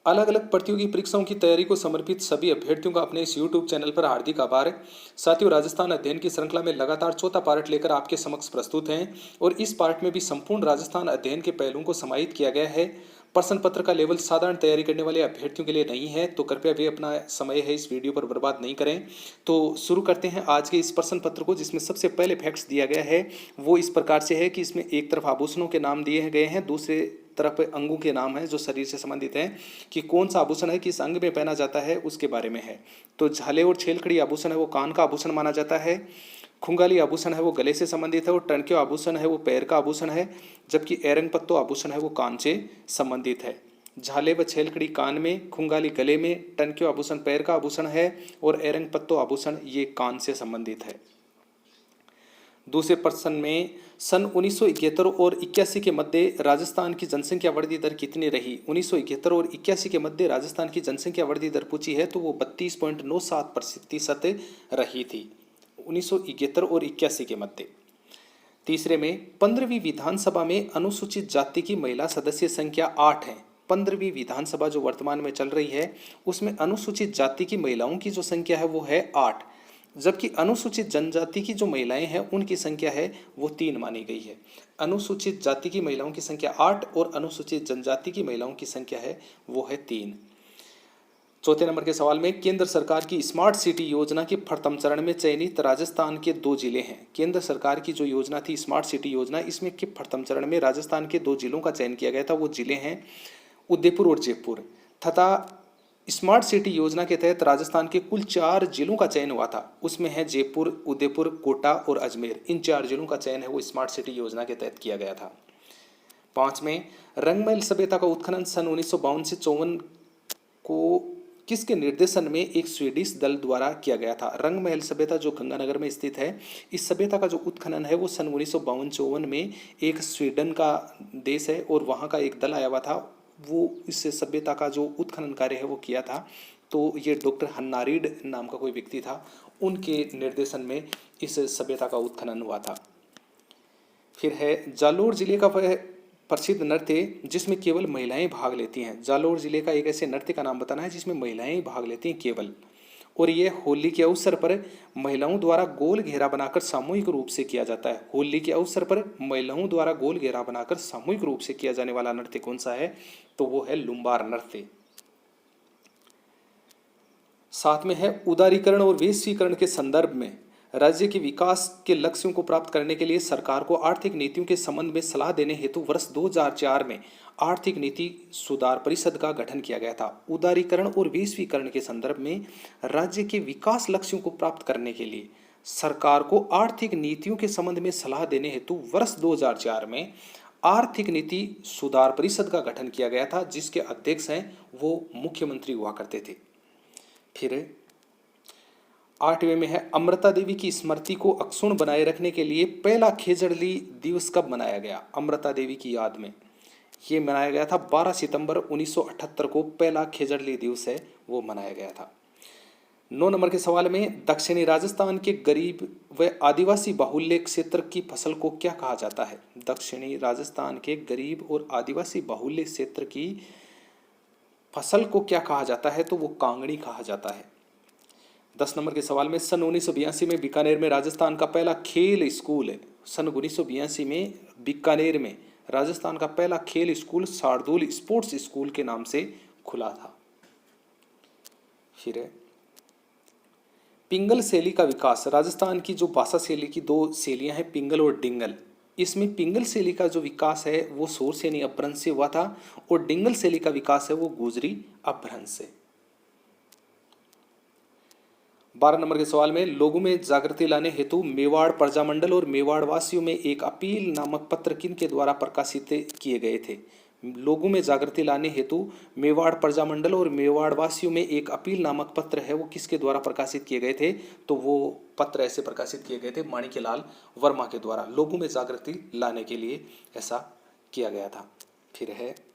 अलग अलग प्रतियोगी परीक्षाओं की तैयारी को समर्पित सभी अभ्यर्थियों का अपने इस यूट्यूब चैनल पर हार्दिक आभार है। साथियों, राजस्थान अध्ययन की श्रृंखला में लगातार चौथा पार्ट लेकर आपके समक्ष प्रस्तुत हैं और इस पार्ट में भी संपूर्ण राजस्थान अध्ययन के पहलुओं को समाहित किया गया है। प्रश्न पत्र का लेवल साधारण तैयारी करने वाले अभ्यर्थियों के लिए नहीं है, तो कृपया वे अपना समय है इस वीडियो पर बर्बाद नहीं करें। तो शुरू करते हैं आज के इस प्रश्न पत्र को, जिसमें सबसे पहले फैक्ट्स दिया गया है वो इस प्रकार से है कि इसमें एक तरफ आभूषणों के नाम दिए गए हैं, दूसरे तरफ अंगों के नाम हैं जो शरीर से संबंधित हैं कि कौन सा आभूषण है किस अंग में पहना जाता है उसके बारे में है। तो झाले और छेलखड़ी आभूषण है वो कान का आभूषण माना जाता है, खुंगाली आभूषण है वो गले से संबंधित है और टणक्यो आभूषण है वो पैर का आभूषण है, जबकि एरंग पत्तो आभूषण है वो कान से संबंधित है। झाले व छेलखड़ी कान में, खुंगाली गले में, टणक्यो आभूषण पैर का आभूषण है और एरंग पत्तो आभूषण ये कान से संबंधित है। दूसरे प्रश्न में सन 1971 और 81 के मध्य राजस्थान की जनसंख्या वृद्धि दर कितनी रही। 1971 और 81 के मध्य राजस्थान की जनसंख्या वृद्धि दर पूछी है तो वो 32.97% रही थी 1971 और 81 के मध्य। तीसरे में 15वीं विधानसभा में अनुसूचित जाति की महिला सदस्य संख्या 8 है। 15वीं विधानसभा जो वर्तमान में चल रही है उसमें अनुसूचित जाति की महिलाओं की जो संख्या है वो है 8, जबकि अनुसूचित जनजाति की जो महिलाएं हैं उनकी संख्या है वो 3 मानी गई है। अनुसूचित जाति की महिलाओं की संख्या 8 और अनुसूचित जनजाति की महिलाओं की संख्या है वो है 3। चौथे नंबर के सवाल में केंद्र सरकार की स्मार्ट सिटी योजना के प्रथम चरण में चयनित राजस्थान के 2 जिले हैं। केंद्र सरकार की जो योजना थी स्मार्ट सिटी योजना, इसमें के प्रथम चरण में राजस्थान के 2 जिलों का चयन किया गया था। वो जिले हैं उदयपुर और जयपुर। तथा स्मार्ट सिटी योजना के तहत राजस्थान के कुल 4 जिलों का चयन हुआ था, उसमें है जयपुर, उदयपुर, कोटा और अजमेर। इन 4 जिलों का चयन है वो स्मार्ट सिटी योजना के तहत किया गया था। 5 में रंगमहल सभ्यता का उत्खनन सन 1952 से 54 को किसके निर्देशन में एक स्वीडिश दल द्वारा किया गया था। रंगमहल सभ्यता जो गंगानगर में स्थित है, इस सभ्यता का जो उत्खनन है वो सन 1952-54 में एक स्वीडन का देश है और वहाँ का एक दल आया हुआ था, वो इस सभ्यता का जो उत्खनन कार्य है वो किया था। तो ये डॉक्टर हन्नारीड नाम का कोई व्यक्ति था, उनके निर्देशन में इस सभ्यता का उत्खनन हुआ था। फिर है जालोर जिले का वह प्रसिद्ध नृत्य जिसमें केवल महिलाएं भाग लेती हैं। जालोर जिले का एक ऐसे नृत्य का नाम बताना है जिसमें महिलाएं भाग लेती हैं केवल, और ये होली के अवसर पर महिलाओं द्वारा गोल घेरा बनाकर सामूहिक रूप से किया जाता है। होली के अवसर पर महिलाओं द्वारा गोल घेरा बनाकर सामूहिक रूप से किया जाने वाला नृत्य कौन सा है, तो वो है लुम्बार नृत्य। साथ में है उदारीकरण और वैश्वीकरण के संदर्भ में राज्य के विकास के लक्ष्यों को प्राप्त करने के लिए सरकार को आर्थिक नीतियों के संबंध में सलाह देने हेतु वर्ष 2004 में आर्थिक नीति सुधार परिषद का गठन किया गया था। उदारीकरण और वैश्वीकरण के संदर्भ में राज्य के विकास लक्ष्यों को प्राप्त करने के लिए सरकार को आर्थिक नीतियों के संबंध में सलाह देने हेतु वर्ष 2004 में आर्थिक नीति सुधार परिषद का गठन किया गया था, जिसके अध्यक्ष हैं वो मुख्यमंत्री हुआ करते थे। फिर 8वें में है अमृता देवी की स्मृति को अक्षुण्ण बनाए रखने के लिए पहला खेजड़ली दिवस कब मनाया गया। अमृता देवी की याद में ये मनाया गया था 12 सितंबर 1978 को पहला खेजड़ली दिवस है वो मनाया गया था। 9 नंबर के सवाल में दक्षिणी राजस्थान के गरीब व आदिवासी बाहुल्य क्षेत्र की फसल को क्या कहा जाता है। दक्षिणी राजस्थान के गरीब और आदिवासी बाहुल्य क्षेत्र की फसल को क्या कहा जाता है, तो वो कांगड़ी कहा जाता है। 10 नंबर के सवाल में सन 1982 में बीकानेर में राजस्थान का पहला खेल स्कूल है। सन 1982 में बीकानेर में राजस्थान का पहला खेल स्कूल शार्दुल स्पोर्ट्स स्कूल के नाम से खुला था। फिर पिंगल शैली का विकास। राजस्थान की जो भाषा शैली की 2 शैलियां हैं, पिंगल और डिंगल। इसमें पिंगल शैली का जो विकास है वो सोरसेनी अपभ्रंश से हुआ था और डिंगल शैली का विकास है वो गुजरी अपभ्रंश से। 12 नंबर के सवाल में लोगों में जागृति लाने हेतु मेवाड़ प्रजामंडल और मेवाड़ वासियों में एक अपील नामक पत्र किन के द्वारा प्रकाशित किए गए थे। लोगों में जागृति लाने हेतु मेवाड़ प्रजामंडल और मेवाड़ वासियों में एक अपील नामक पत्र है वो किसके द्वारा प्रकाशित किए गए थे, तो वो पत्र ऐसे प्रकाशित किए गए थे माणिक्यलाल वर्मा के द्वारा। लोगों में जागृति लाने के लिए ऐसा किया गया था। फिर है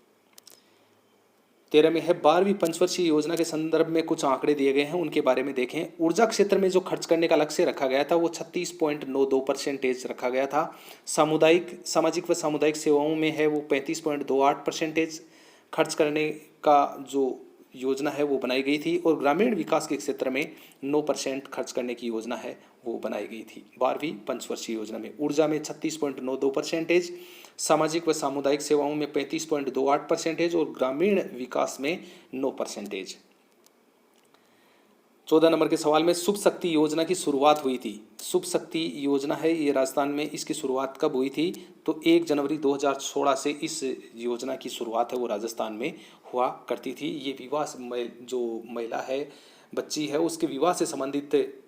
13 में है 12वीं पंचवर्षीय योजना के संदर्भ में कुछ आंकड़े दिए गए हैं, उनके बारे में देखें। ऊर्जा क्षेत्र में जो खर्च करने का लक्ष्य रखा गया था वो 36.92% रखा गया था। सामाजिक व सामुदायिक सेवाओं में है वो 35.28% खर्च करने का जो योजना है वो बनाई गई थी और ग्रामीण विकास के क्षेत्र में 9% खर्च करने की योजना है वो बनाई गई थी 12वीं पंचवर्षीय योजना में। ऊर्जा में 36.92%, सामाजिक व सामुदायिक सेवाओं में 35.28% और ग्रामीण विकास में 9%। 14 नंबर के सवाल में शुभ शक्ति योजना की शुरुआत हुई थी। शुभ शक्ति योजना है ये राजस्थान में, इसकी शुरुआत कब हुई थी? तो 1 जनवरी 2016 से इस योजना की शुरुआत है वो राजस्थान में हुआ करती थी। ये विवाह जो महिला है, बच्ची है, उसके विवाह से संबंधित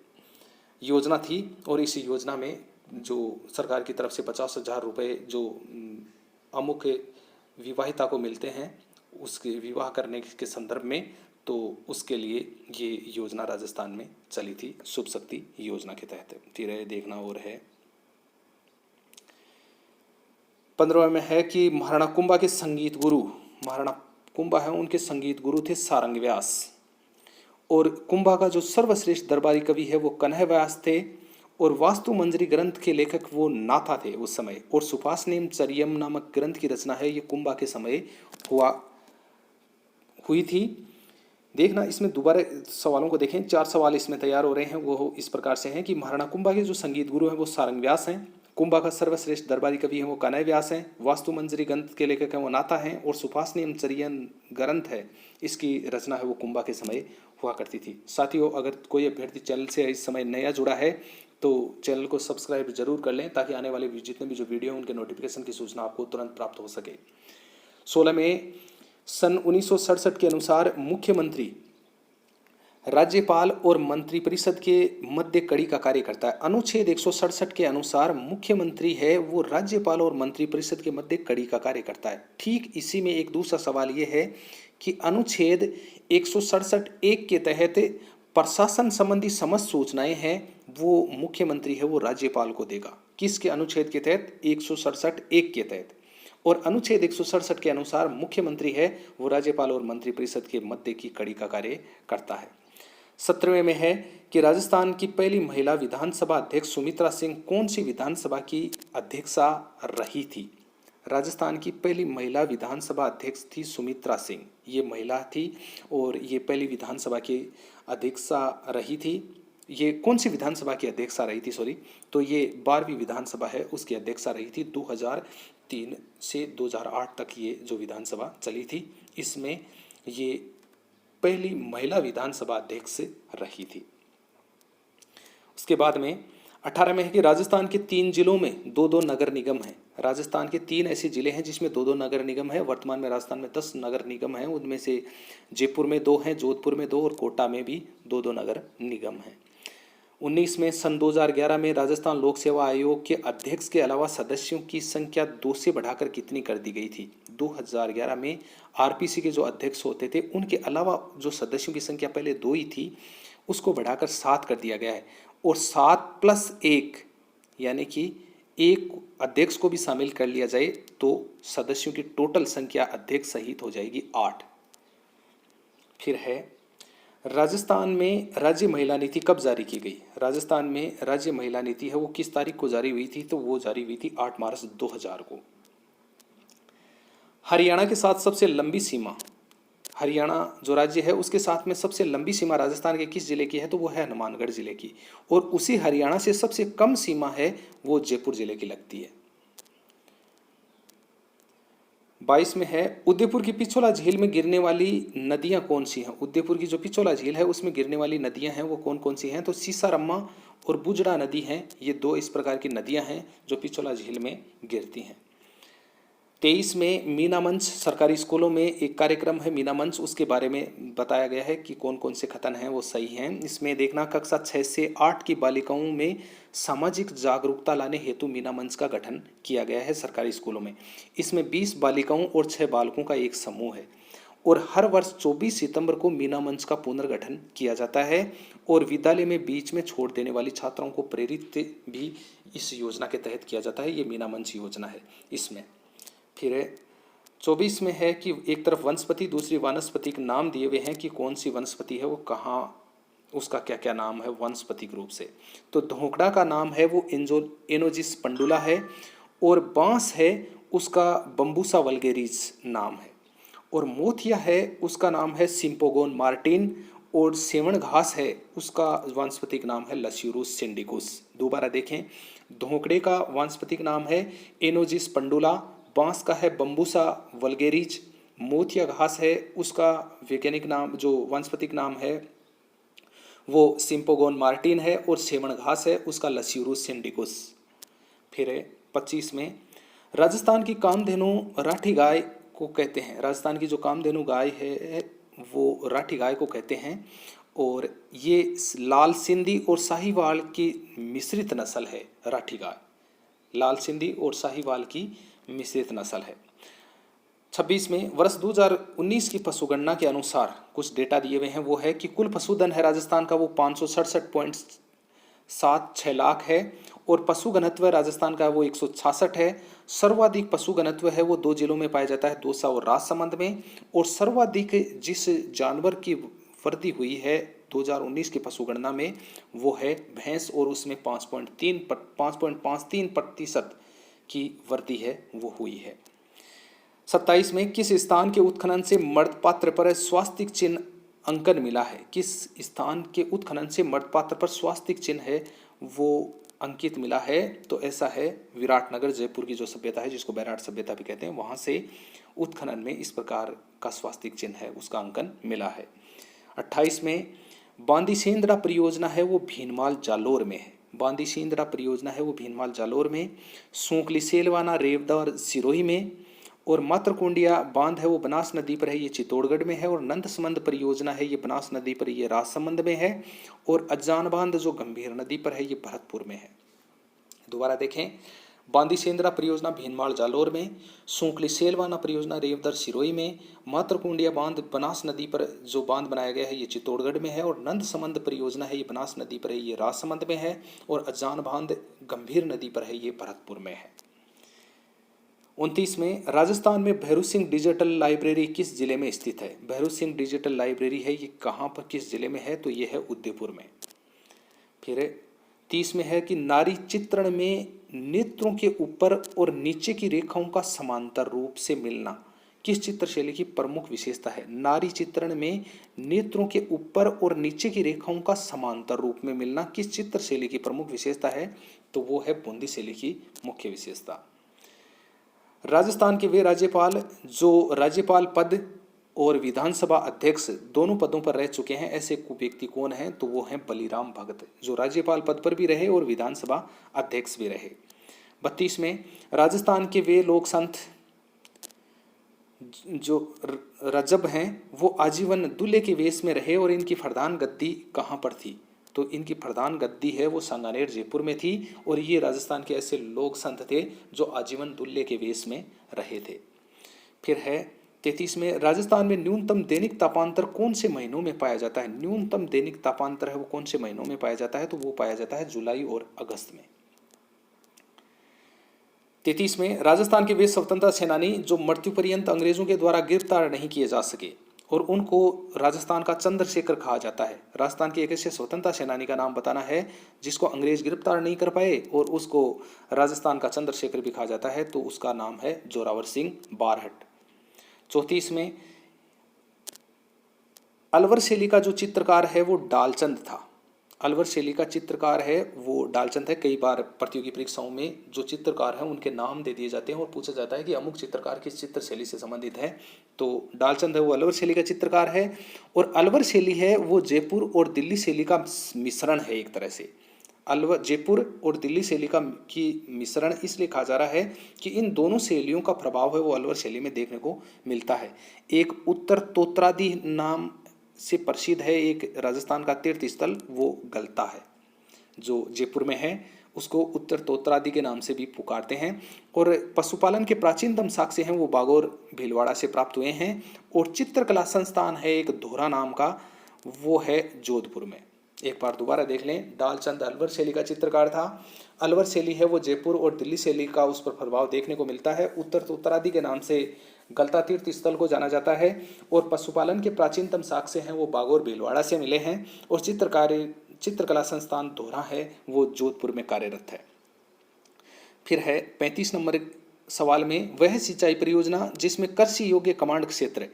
योजना थी और इस योजना में जो सरकार की तरफ से 50,000 रुपये जो अमुक विवाहिता को मिलते हैं उसके विवाह करने के संदर्भ में, तो उसके लिए ये योजना राजस्थान में चली थी शुभ शक्ति योजना के तहत। फिर देखना और है 15 में है कि महाराणा कुंभा के संगीत गुरु, महाराणा कुंभा है उनके संगीत गुरु थे सारंग व्यास और कुंभा का जो सर्वश्रेष्ठ दरबारी कवि है वो कन्हैया व्यास थे और वास्तु मंजरी ग्रंथ के लेखक वो नाथा थे उस समय और सुपासनेम चरियम नामक ग्रंथ की रचना है ये कुंभा के समय हुई थी। देखना इसमें दोबारा सवालों को देखें, 4 सवाल इसमें तैयार हो रहे हैं, वो इस प्रकार से हैं कि महाराणा कुंभा के जो संगीत गुरु हैं वो सारंग व्यास हैं, कुंभा का सर्वश्रेष्ठ दरबारी कवि हैं वो कन्हैया व्यास हैं, वास्तु मंजरी ग्रंथ के लेखक हैं वो नाथा हैं और सुपासनेम चरियम ग्रंथ है इसकी रचना है वो कुंभा के समय हुआ करती थी। साथियों, अगर कोई अभ्यर्थी चैनल से इस समय नया जुड़ा है तो चैनल को सब्सक्राइब जरूर कर लें ताकि आने वाले जितने भी जो वीडियो उनके नोटिफिकेशन की सूचना आपको तुरंत प्राप्त हो सके। 16 में सन 1967 के अनुसार मुख्यमंत्री राज्यपाल और मंत्रिपरिषद के मध्य कड़ी का कार्य करता है। अनुच्छेद 167 के अनुसार मुख्यमंत्री है वो राज्यपाल और मंत्रिपरिषद के मध्य कड़ी का कार्य करता है। ठीक इसी में एक दूसरा सवाल ये है कि अनुच्छेद 167(1) के तहत प्रशासन संबंधी समस्त सूचनाएं हैं वो मुख्यमंत्री है वो राज्यपाल को देगा। किसके अनुच्छेद के तहत? 167(1) के तहत। और अनुच्छेद 167 के अनुसार मुख्यमंत्री है वो राज्यपाल और मंत्रिपरिषद के मध्य की कड़ी का कार्य करता है। 17वें में है कि राजस्थान की पहली महिला विधानसभा अध्यक्ष सुमित्रा सिंह कौन सी विधानसभा की अध्यक्षा रही थी? राजस्थान की पहली महिला विधानसभा अध्यक्ष थी सुमित्रा सिंह, ये महिला थी और ये पहली विधानसभा की अध्यक्षा रही थी। ये कौन सी विधानसभा की अध्यक्षा रही थी? तो ये 12वीं विधानसभा है उसकी अध्यक्षा रही थी। 2003 से 2008 तक ये जो विधानसभा चली थी इसमें ये पहली महिला विधानसभा अध्यक्ष रही थी। उसके बाद में 18 में है कि राजस्थान के 3 जिलों में 2-2 नगर निगम हैं। राजस्थान के 3 ऐसे जिले हैं जिसमें 2-2 नगर निगम है। वर्तमान में राजस्थान में 10 नगर निगम हैं, उनमें से जयपुर में 2 हैं, जोधपुर में 2 और कोटा में भी 2-2 नगर निगम हैं। 19 में सन 2011 में राजस्थान लोक सेवा आयोग के अध्यक्ष के अलावा सदस्यों की संख्या 2 से बढ़ाकर कितनी कर दी गई थी? 2011 में आरपीसी के जो अध्यक्ष होते थे उनके अलावा जो सदस्यों की संख्या पहले 2 ही थी उसको बढ़ाकर 7 कर दिया गया है और 7+1 यानी कि एक अध्यक्ष को भी शामिल कर लिया जाए तो सदस्यों की टोटल संख्या अध्यक्ष सहित हो जाएगी 8। फिर है राजस्थान में राज्य महिला नीति कब जारी की गई? राजस्थान में राज्य महिला नीति है वो किस तारीख को जारी हुई थी? तो वो जारी हुई थी 8 मार्च 2000 को। हरियाणा के साथ सबसे लंबी सीमा, हरियाणा जो राज्य है उसके साथ में सबसे लंबी सीमा राजस्थान के किस जिले की है? तो वो है हनुमानगढ़ जिले की। और उसी हरियाणा से सबसे कम सीमा है वो जयपुर जिले की लगती है। 22 में है उदयपुर की पिछोला झील में गिरने वाली नदियां कौन सी हैं? उदयपुर की जो पिछोला झील है उसमें गिरने वाली नदियां हैं वो कौन कौन सी हैं? तो सीसारम्मा और बुजड़ा नदी हैं, ये 2 इस प्रकार की नदियां हैं जो पिछोला झील में गिरती हैं। 23 में मीना मंच, सरकारी स्कूलों में एक कार्यक्रम है मीना मंच, उसके बारे में बताया गया है कि कौन कौन से कथन हैं वो सही हैं। इसमें देखना कक्षा 6 से 8 की बालिकाओं में सामाजिक जागरूकता लाने हेतु मीना मंच का गठन किया गया है सरकारी स्कूलों में। इसमें 20 बालिकाओं और 6 बालकों का एक समूह है और हर वर्ष 24 सितंबर को मीना मंच का पुनर्गठन किया जाता है और विद्यालय में बीच में छोड़ देने वाली छात्राओं को प्रेरित भी इस योजना के तहत किया जाता है। ये मीना मंच योजना है इसमें। फिर 24 में है कि एक तरफ वनस्पति दूसरी वनस्पति के नाम दिए हुए हैं कि कौन सी वनस्पति है वो कहाँ, उसका क्या क्या नाम है वनस्पतिक रूप से। तो धोकड़ा का नाम है वो एनोजिस पंडुला है और बांस है उसका बम्बूसा वल्गेरिस नाम है और मोथिया है उसका नाम है सिम्पोगोन मार्टिन, और सेवण घास है उसका वानस्पतिक नाम है लस्यूरुस सिंडिकुस। दोबारा देखें, धोकड़े का वानस्पतिक नाम है एनोजिस पंडुला, बांस का है बम्बूसा वल्गेरिज, मोथिया घास है उसका वैज्ञानिक नाम जो वानस्पतिक नाम है वो सिम्पोगोन मार्टिन है, और सेवण घास है उसका लस्यूरुस सिंडिकुस। फिर है 25 में, राजस्थान की कामधेनु राठी गाय को कहते हैं। राजस्थान की जो कामधेनु गाय है वो राठी गाय को कहते हैं, और ये लाल सिंधी और साहीवाल की मिश्रित नस्ल है राठी गाय। लाल सिंधी और साहीवाल की मिश्रित नस्ल है। 26 में, वर्ष 2019 की पशुगणना के अनुसार कुछ डेटा दिए हुए हैं, वो है कि कुल पशुधन है राजस्थान का वो 567.76 लाख है, और पशु घनत्व राजस्थान का वो 166 है। सर्वाधिक पशु घनत्व है वो 2 जिलों में पाया जाता है, दौसा और राजसमंद में। और सर्वाधिक जिस जानवर की वृद्धि हुई है 2019 की पशुगणना में वो है भैंस, और उसमें 5.53% की वृद्धि है वो हुई है। 27 में, किस स्थान के उत्खनन से मृतपात्र पर स्वास्तिक चिन्ह अंकन मिला है? किस स्थान के उत्खनन से मृतपात्र पर स्वास्तिक चिन्ह है वो अंकित मिला है? तो ऐसा है विराटनगर, जयपुर की जो सभ्यता है जिसको बैराट सभ्यता भी कहते हैं, वहाँ से उत्खनन में इस प्रकार का स्वास्तिक चिन्ह है उसका अंकन मिला है। 28 में, बांदीसेंद्रा परियोजना है वो भीनमाल जालोर में है। बांदीसेंद्रा परियोजना है वो भीनमाल जालोर में, सूंकली सेलवाना रेवदार सिरोही में, और मातरकुंडिया बांध है वो बनास नदी पर है, ये चित्तौड़गढ़ में है। और नंदसमंद परियोजना है ये बनास नदी पर, ये राजसमंद में है। और अज्जान बांध जो गंभीर नदी पर है ये भरतपुर में है। दोबारा देखें, बांदीसेंद्रा परियोजना भीनमाल जालोर में, सूंकली सेलवाना परियोजना रेवदर सिरोही में, मातरकुंडिया बांध बनास नदी पर जो बांध बनाया गया है ये चित्तौड़गढ़ में है। और नंदसमंद परियोजना है ये बनास नदी पर है, ये राजसमंद में है। और अज्जान बांध गंभीर नदी पर है, ये भरतपुर में है। 29 में, राजस्थान में भैरू सिंह डिजिटल लाइब्रेरी किस जिले में स्थित है? भैरू सिंह डिजिटल लाइब्रेरी है ये कहाँ पर किस जिले में है? तो ये है उदयपुर में। फिर 30 में है कि नारी चित्रण में नेत्रों के ऊपर और नीचे की रेखाओं का समांतर रूप से मिलना किस चित्रशैली की प्रमुख विशेषता है? नारी चित्रण में नेत्रों के ऊपर और नीचे की रेखाओं का समांतर रूप में मिलना किस चित्रशैली की प्रमुख विशेषता है? तो वो है बूंदी शैली की मुख्य विशेषता। राजस्थान के वे राज्यपाल जो राज्यपाल पद और विधानसभा अध्यक्ष दोनों पदों पर रह चुके हैं, ऐसे व्यक्ति कौन हैं? तो वो हैं बलिराम भगत, जो राज्यपाल पद पर भी रहे और विधानसभा अध्यक्ष भी रहे। 32 में, राजस्थान के वे लोक संत जो रजब हैं वो आजीवन दूल्हे के वेश में रहे, और इनकी प्रधान गद्दी कहाँ पर थी? तो इनकी प्रधान गद्दी है वो सांगानेर जयपुर में थी, और ये राजस्थान के ऐसे लोक संत थे जो आजीवन दूल्हे के वेश में रहे थे। फिर है 33 में, राजस्थान में न्यूनतम दैनिक तापांतर कौन से महीनों में पाया जाता है? न्यूनतम दैनिक तापांतर है वो कौन से महीनों में पाया जाता है? तो वो पाया जाता है जुलाई और अगस्त में। 33 में, राजस्थान के वे स्वतंत्रता सेनानी जो मृत्यु पर्यंत अंग्रेजों के द्वारा गिरफ्तार नहीं किए जा सके और उनको राजस्थान का चंद्रशेखर कहा जाता है। राजस्थान के एक ऐसे स्वतंत्रता सेनानी का नाम बताना है जिसको अंग्रेज गिरफ्तार नहीं कर पाए और उसको राजस्थान का चंद्रशेखर भी कहा जाता है, तो उसका नाम है जोरावर सिंह बारहट। 34 में, अलवर शैली का जो चित्रकार है वो डालचंद था। अलवर शैली का चित्रकार है वो डालचंद है। कई बार प्रतियोगी परीक्षाओं में जो चित्रकार हैं उनके नाम दे दिए जाते हैं और पूछा जाता है कि अमुक चित्रकार किस चित्र शैली से संबंधित है, तो डालचंद है वो अलवर शैली का चित्रकार है। और अलवर शैली है वो जयपुर और दिल्ली शैली का मिश्रण है। एक तरह से अलवर जयपुर और दिल्ली शैली का की मिश्रण इसलिए कहा जा रहा है कि इन दोनों शैलियों का प्रभाव है वो अलवर शैली में देखने को मिलता है। एक उत्तर तोत्रादि नाम से प्रसिद्ध है एक राजस्थान का तीर्थ स्थल, वो गलता है जो जयपुर में है, उसको उत्तर तोत्रादि के नाम से भी पुकारते हैं। और पशुपालन के प्राचीनतम साक्ष्य हैं वो बागोर भीलवाड़ा से प्राप्त हुए हैं। और चित्रकला संस्थान है एक दोहरा नाम का, वो है जोधपुर में। एक बार दोबारा देख लें, डालचंद अलवर शैली का चित्रकार था। अलवर शैली है वो जयपुर और दिल्ली शैली का उस पर प्रभाव देखने को मिलता है। उत्तर तोत्रादि के नाम से गलता तीर्थ स्थल को जाना जाता है। और पशुपालन के प्राचीनतम साक्ष्य हैं वो बागोर भीलवाड़ा से मिले हैं। और चित्रकला संस्थान दोहरा है वो जोधपुर में कार्यरत है। फिर है 35 नंबर सवाल में वह सिंचाई परियोजना जिसमें कृषि योग्य कमांड क्षेत्र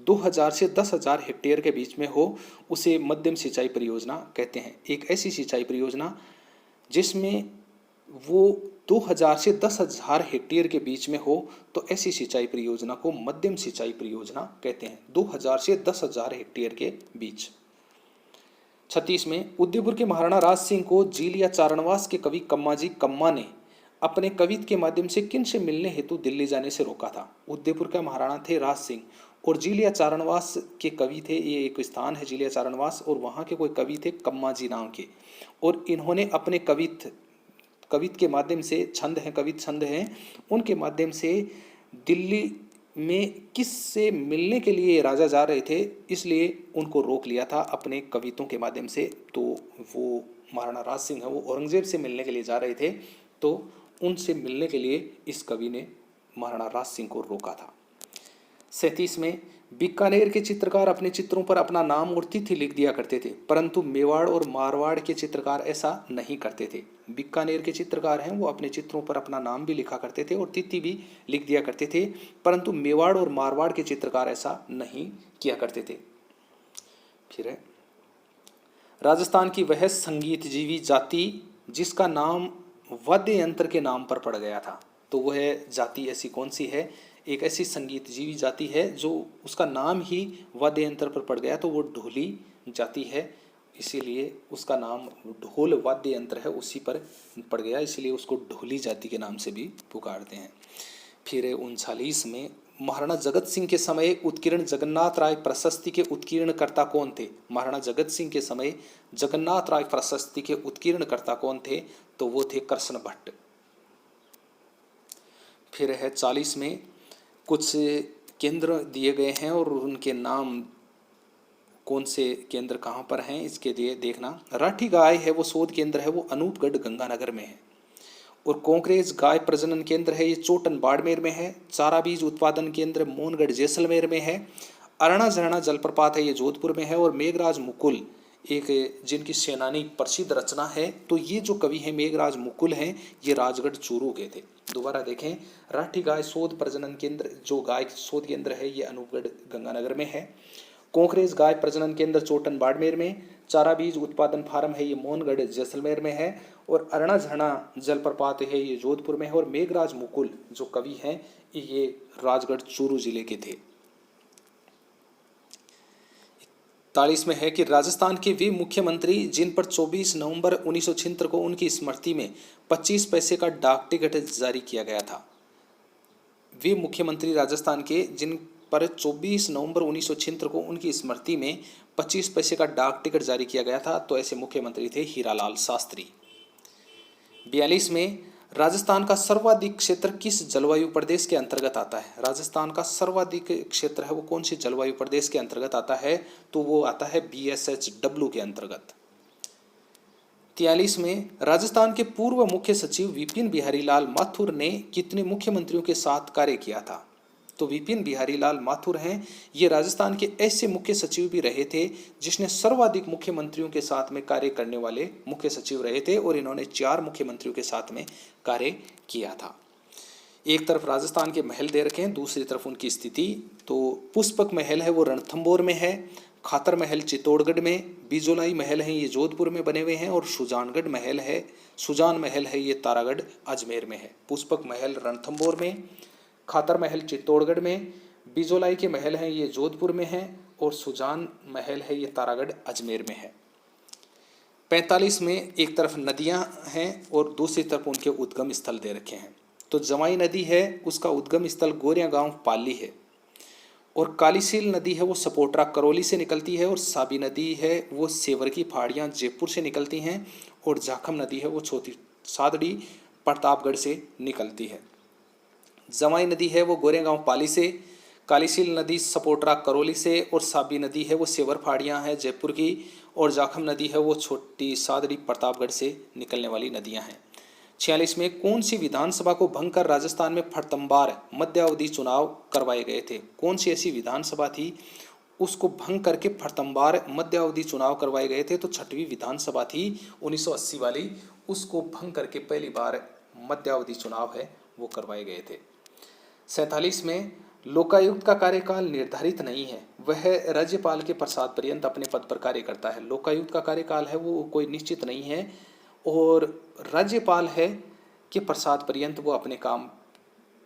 2000 से 10,000 हेक्टेयर के बीच में हो उसे मध्यम सिंचाई परियोजना कहते हैं। एक ऐसी सिंचाई परियोजना जिसमें वो 2000 से 10,000 हेक्टेयर के बीच में हो तो ऐसी सिंचाई परियोजना को मध्यम सिंचाई परियोजना कहते हैं। 2000 से 10,000 हेक्टेयर के बीच। 36 में उदयपुर के महाराणा राज सिंह को जील या चारणवास के कवि कम्माजी कम्मा ने अपने कवित्व के माध्यम से किन से मिलने हेतु दिल्ली जाने से रोका था। उदयपुर का महाराणा थे राज सिंह और जील या चारणवास के कवि थे, ये एक स्थान है जील या चारणवास, और वहाँ के कोई कवि थे कम्माजी नाम के, और इन्होंने अपने कवित्व के माध्यम से, छंद हैं, कवित्व छंद हैं, उनके माध्यम से दिल्ली में किस से मिलने के लिए राजा जा रहे थे, इसलिए उनको रोक लिया था अपने कवितों के माध्यम से। तो वो महाराणा राज सिंह है, वो औरंगजेब से मिलने के लिए जा रहे थे, तो उनसे मिलने के लिए इस कवि ने महाराणा राज सिंह को रोका था। 37 में बीकानेर के चित्रकार अपने चित्रों पर अपना नाम और तिथि लिख दिया करते थे, परंतु मेवाड़ और मारवाड़ के चित्रकार ऐसा नहीं करते थे। बीकानेर के चित्रकार हैं वो अपने चित्रों पर अपना नाम भी लिखा करते थे और तिथि भी लिख दिया करते थे, परंतु मेवाड़ और मारवाड़ के चित्रकार ऐसा नहीं किया करते थे। फिर है राजस्थान की वह संगीत जीवी जाति जिसका नाम वाद्य यंत्र के नाम पर पड़ गया था, तो वह जाति ऐसी कौन सी है। एक ऐसी संगीत जीवी जाति है जो उसका नाम ही वाद्य यंत्र पर पड़ गया, तो वो ढोली जाति है, इसीलिए उसका नाम ढोल वाद्य यंत्र है उसी पर पड़ गया, इसीलिए उसको ढोली जाति के नाम से भी पुकारते हैं। फिर 39 में महाराणा जगत सिंह के समय उत्कीर्ण जगन्नाथ राय प्रशस्ति के उत्कीर्णकर्ता कौन थे। महाराणा जगत सिंह के समय जगन्नाथ राय प्रशस्ति के उत्कीर्णकर्ता कौन थे, तो वो थे कृष्ण भट्ट। फिर है 40 में कुछ केंद्र दिए गए हैं और उनके नाम, कौन से केंद्र कहाँ पर हैं इसके लिए देखना। राठी गाय है वो शोध केंद्र है, वो अनूपगढ़ गंगानगर में है, और कोंकरेज गाय प्रजनन केंद्र है ये चोटन बाड़मेर में है। चारा बीज उत्पादन केंद्र मोहनगढ़ जैसलमेर में है। अरणा झरना जलप्रपात है ये जोधपुर में है, और मेघराज मुकुल एक जिनकी सेनानी प्रसिद्ध रचना है, तो ये जो कवि हैं मेघराज मुकुल हैं ये राजगढ़ चूरू के थे। दोबारा देखें, राठी गाय शोध प्रजनन केंद्र जो गाय शोध केंद्र है ये अनूपगढ़ गंगानगर में है। कोंकरेज गाय प्रजनन केंद्र चोटन बाड़मेर में। चारा बीज उत्पादन फार्म है ये मोहनगढ़ जैसलमेर में है, और अरणा झरना जलप्रपात है ये जोधपुर में है, और मेघराज मुकुल जो कवि हैं ये राजगढ़ चूरू जिले के थे। 41 में है कि राजस्थान के वे मुख्यमंत्री जिन पर 24 नवंबर 1976 को उनकी स्मृति में 25 पैसे का डाक टिकट जारी किया गया था। वे मुख्यमंत्री राजस्थान के जिन पर 24 नवंबर 1976 को उनकी स्मृति में 25 पैसे का डाक टिकट जारी किया गया था, तो ऐसे मुख्यमंत्री थे हीरालाल शास्त्री। 42 में राजस्थान का सर्वाधिक क्षेत्र किस जलवायु प्रदेश के अंतर्गत आता है। राजस्थान का सर्वाधिक क्षेत्र है वो कौन सी जलवायु प्रदेश के अंतर्गत आता है, तो वो आता है BSHW के अंतर्गत। 43 में राजस्थान के पूर्व मुख्य सचिव विपिन बिहारी लाल माथुर ने कितने मुख्यमंत्रियों के साथ कार्य किया था, तो विपिन बिहारी लाल माथुर हैं ये राजस्थान के ऐसे मुख्य सचिव भी रहे थे जिसने सर्वाधिक मुख्यमंत्रियों के साथ में कार्य करने वाले मुख्य सचिव रहे थे, और इन्होंने 4 मुख्यमंत्रियों के साथ में कार्य किया था। एक तरफ राजस्थान के महल दे रखे हैं, दूसरी तरफ उनकी स्थिति। तो पुष्पक महल है वो रणथंभौर में है, खातर महल चित्तौड़गढ़ में, बिजोलाई महल है ये जोधपुर में बने हुए हैं, और सुजान महल है ये तारागढ़ अजमेर में है। पुष्पक महल रणथंभौर में, खातर महल चित्तौड़गढ़ में, बिजोलाई के महल हैं ये जोधपुर में हैं, और सुजान महल है ये तारागढ़ अजमेर में है। 45 में एक तरफ नदियां हैं और दूसरी तरफ उनके उद्गम स्थल दे रखे हैं। तो जमाई नदी है उसका उद्गम स्थल गोरिया गांव पाली है, और कालीसील नदी है वो सपोटरा करौली से निकलती है, और साबी नदी है वो सेवर की पहाड़ियाँ जयपुर से निकलती हैं, और जाखम नदी है वो छोटी सादड़ी प्रतापगढ़ से निकलती है। जमाई नदी है वो गोरेगांव पाली से, कालीसील नदी सपोटरा करौली से, और साबी नदी है वो सेवर पहाड़ियाँ हैं जयपुर की, और जाखम नदी है वो छोटी सादड़ी प्रतापगढ़ से निकलने वाली नदियाँ हैं। 46 में कौन सी विधानसभा को भंग कर राजस्थान में फटतंबार मध्यावधि चुनाव करवाए गए थे। कौन सी ऐसी विधानसभा थी उसको भंग करके फटतंबार मध्यावधि चुनाव करवाए गए थे, तो 6वीं विधानसभा थी 1980 वाली, उसको भंग करके पहली बार मध्यावधि चुनाव है वो करवाए गए थे। 47 में लोकायुक्त का कार्यकाल निर्धारित नहीं है, वह राज्यपाल के प्रसाद पर्यंत अपने पद पर कार्य करता है। लोकायुक्त का कार्यकाल है वो कोई निश्चित नहीं है और राज्यपाल है कि प्रसाद पर्यंत वो अपने काम,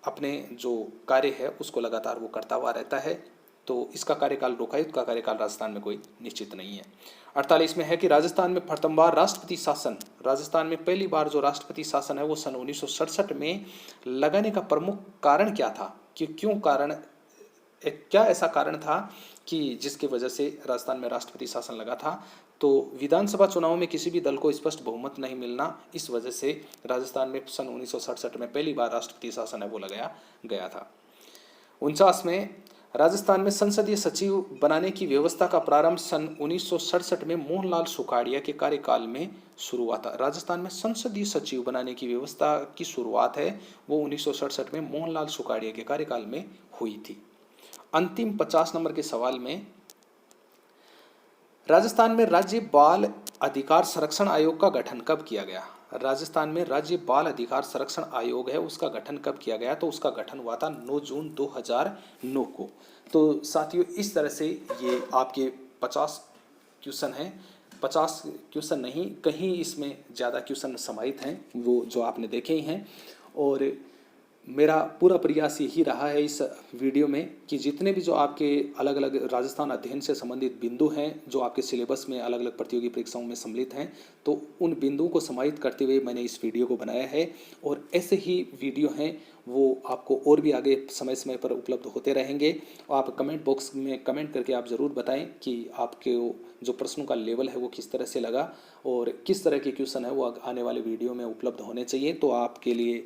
अपने जो कार्य है उसको लगातार वो करता हुआ रहता है। तो इसका कार्यकाल, लोकायुक्त का कार्यकाल राजस्थान में कोई निश्चित नहीं है। 48 में है कि राजस्थान में प्रथम बार राष्ट्रपति शासन, राजस्थान में पहली बार जो राष्ट्रपति शासन है वो सन 1967 में लगाने का प्रमुख कारण क्या था, कि क्यों कारण, क्या ऐसा कारण था कि जिसकी वजह से राजस्थान में राष्ट्रपति शासन लगा था। तो विधानसभा चुनाव में किसी भी दल को स्पष्ट बहुमत नहीं मिलना, इस वजह से राजस्थान में सन 1967 में पहली बार राष्ट्रपति शासन है वो लगाया गया था। 49 में राजस्थान में संसदीय सचिव बनाने की व्यवस्था का प्रारंभ सन 1967 में मोहनलाल सुखाड़िया के कार्यकाल में शुरू हुआ था। राजस्थान में संसदीय सचिव बनाने की व्यवस्था की शुरुआत है वो 1967 में मोहनलाल सुखाड़िया के कार्यकाल में हुई थी। अंतिम 50 नंबर के सवाल में, राजस्थान में राज्य बाल अधिकार संरक्षण आयोग का गठन कब किया गया। राजस्थान में राज्य बाल अधिकार संरक्षण आयोग है उसका गठन कब किया गया, तो उसका गठन हुआ था 9 जून 2009 को। तो साथियों इस तरह से ये आपके 50 क्वेश्चन हैं, 50 क्वेश्चन नहीं, कहीं इसमें ज़्यादा क्वेश्चन समाहित हैं वो जो आपने देखे ही हैं। और मेरा पूरा प्रयास यही रहा है इस वीडियो में कि जितने भी जो आपके अलग अलग राजस्थान अध्ययन से संबंधित बिंदु हैं जो आपके सिलेबस में अलग अलग प्रतियोगी परीक्षाओं में सम्मिलित हैं, तो उन बिंदुओं को समाहित करते हुए मैंने इस वीडियो को बनाया है। और ऐसे ही वीडियो हैं वो आपको और भी आगे समय समय पर उपलब्ध होते रहेंगे। आप कमेंट बॉक्स में कमेंट करके आप ज़रूर बताएं कि आपके जो प्रश्नों का लेवल है वो किस तरह से लगा और किस तरह के क्वेश्चन है वो आने वाले वीडियो में उपलब्ध होने चाहिए। तो आपके लिए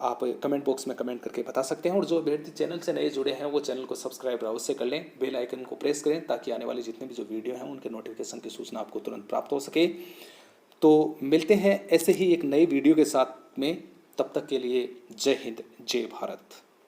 आप कमेंट बॉक्स में कमेंट करके बता सकते हैं। और जो अभ्यर्थी चैनल से नए जुड़े हैं वो चैनल को सब्सक्राइब अवश्य कर लें, बेल आइकन को प्रेस करें ताकि आने वाले जितने भी जो वीडियो हैं उनके नोटिफिकेशन की सूचना आपको तुरंत प्राप्त हो सके। तो मिलते हैं ऐसे ही एक नई वीडियो के साथ में, तब तक के लिए जय हिंद, जय भारत।